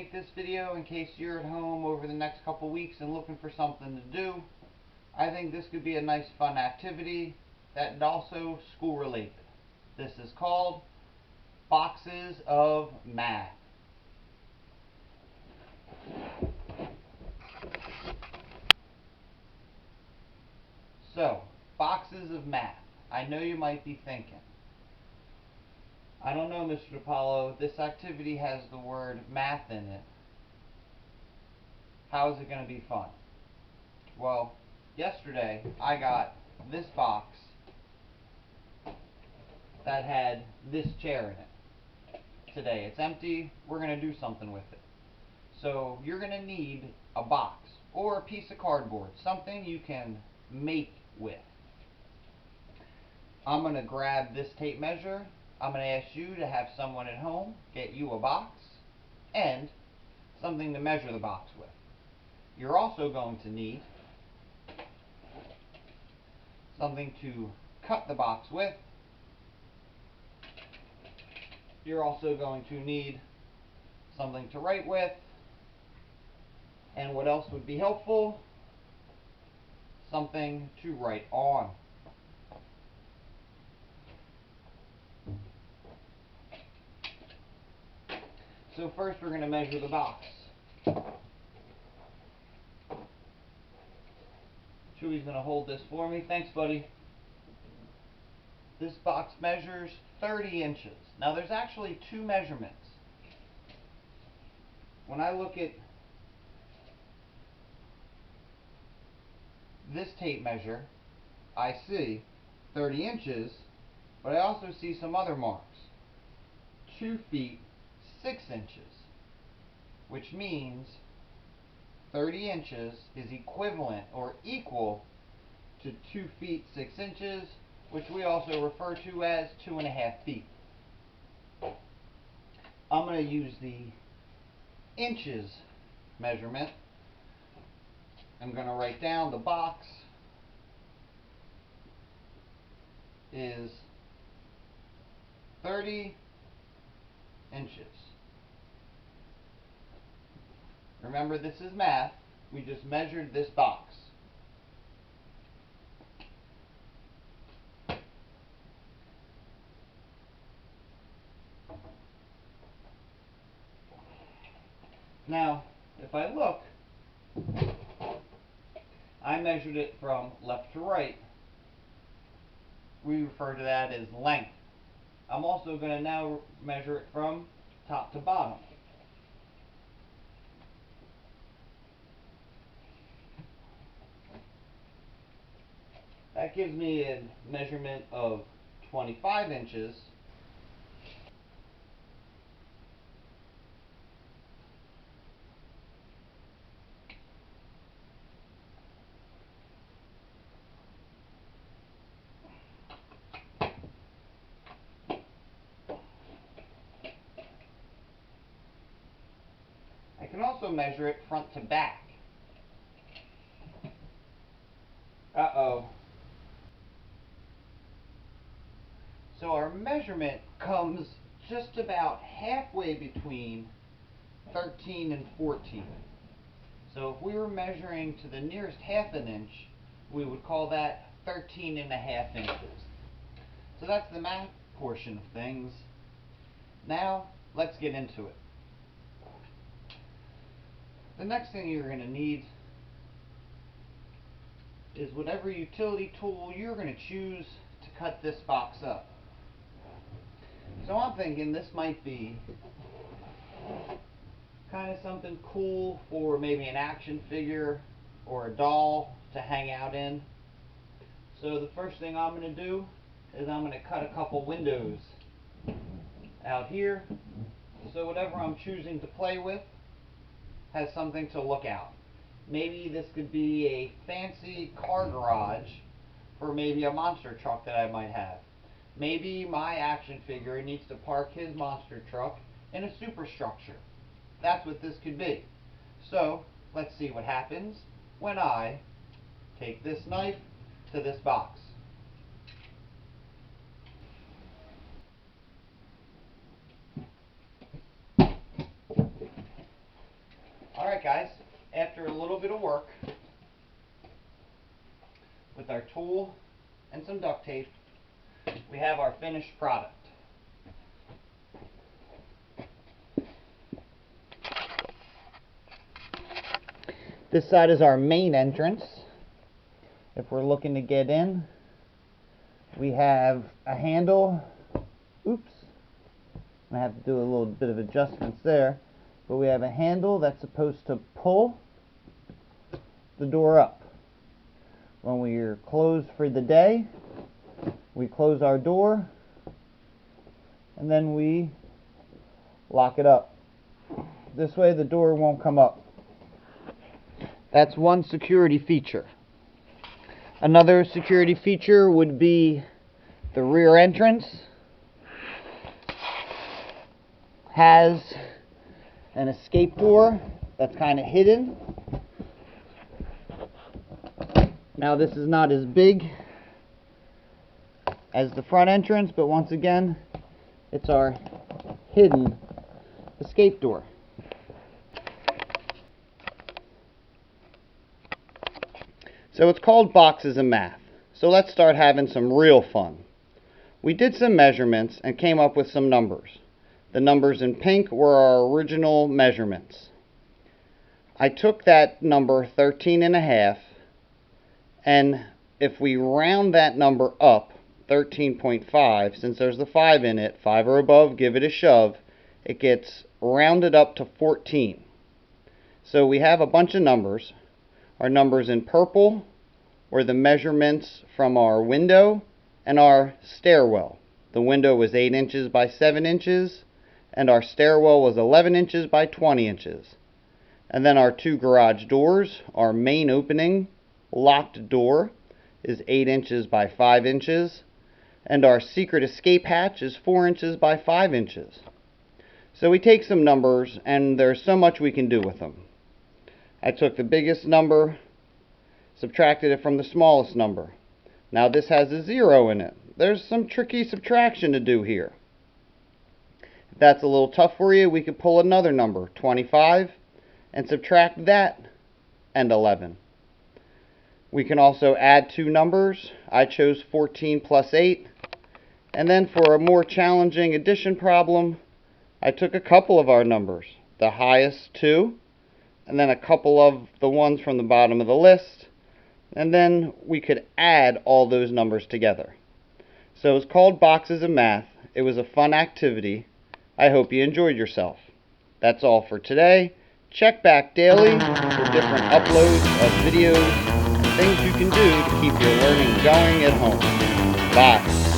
make this video in case you're at home over the next couple weeks and looking for something to do. I think this could be a nice fun activity that is also school related. This is called Boxes of Math. So, boxes of math. I know you might be thinking, I don't know, Mr. Apollo, this activity has the word math in it. How is it going to be fun? Well, yesterday I got this box that had this chair in it. Today it's empty. We're going to do something with it. So you're going to need a box or a piece of cardboard, something you can make with. I'm going to grab this tape measure. I'm going to ask you to have someone at home get you a box and something to measure the box with. You're also going to need something to cut the box with. You're also going to need something to write with. And what else would be helpful? Something to write on. So first we're going to measure the box. Chewy's going to hold this for me. Thanks, buddy. This box measures 30 inches. Now there's actually two measurements. When I look at this tape measure, I see 30 inches, but I also see some other marks. 2 feet 6 inches, which means 30 inches is equivalent or equal to 2 feet 6 inches, which we also refer to as 2.5 feet. I'm going to use the inches measurement. I'm going to write down the box is 30 inches. Remember, this is math. We just measured this box. Now, if I look, I measured it from left to right. We refer to that as length. I'm also going to now measure it from top to bottom. That gives me a measurement of 25 inches. I can also measure it front to back. Uh-oh. So our measurement comes just about halfway between 13 and 14. So if we were measuring to the nearest half an inch, we would call that 13.5 inches. So that's the math portion of things. Now, let's get into it. The next thing you're going to need is whatever utility tool you're going to choose to cut this box up. So I'm thinking this might be kind of something cool for maybe an action figure or a doll to hang out in. So the first thing I'm going to do is I'm going to cut a couple windows out here, so whatever I'm choosing to play with has something to look out. Maybe this could be a fancy car garage for maybe a monster truck that I might have. Maybe my action figure needs to park his monster truck in a superstructure. That's what this could be. So let's see what happens when I take this knife to this box. bit of work with our tool and some duct tape, we have our finished product. This side is our main entrance. If we're looking to get in, we have a handle. Oops. I have to do a little bit of adjustments there. But we have a handle that's supposed to pull the door up. When we're closed for the day, we close our door and then we lock it up. This way the door won't come up. That's one security feature. Another security feature would be the rear entrance has an escape door that's kind of hidden. Now this is not as big as the front entrance, but once again, it's our hidden escape door. So it's called Boxes of Math. So let's start having some real fun. We did some measurements and came up with some numbers. The numbers in pink were our original measurements. I took that number 13.5, and if we round that number up, 13.5, since there's the 5 in it, 5 or above, give it a shove, it gets rounded up to 14. So we have a bunch of numbers. Our numbers in purple were the measurements from our window and our stairwell. The window was 8 inches by 7 inches, and our stairwell was 11 inches by 20 inches. And then our two garage doors, our main opening locked door is 8 inches by 5 inches, and our secret escape hatch is 4 inches by 5 inches. So we take some numbers, and there's so much we can do with them. I took the biggest number, subtracted it from the smallest number. Now this has a 0 in it. There's some tricky subtraction to do here. If that's a little tough for you, we could pull another number, 25, and subtract that and 11. We can also add two numbers. I chose 14 plus 8. And then for a more challenging addition problem, I took a couple of our numbers, the highest 2, and then a couple of the ones from the bottom of the list, and then we could add all those numbers together. So it's called Boxes of Math. It was a fun activity. I hope you enjoyed yourself. That's all for today. Check back daily for different uploads of videos and things you can do to keep your learning going at home. Bye.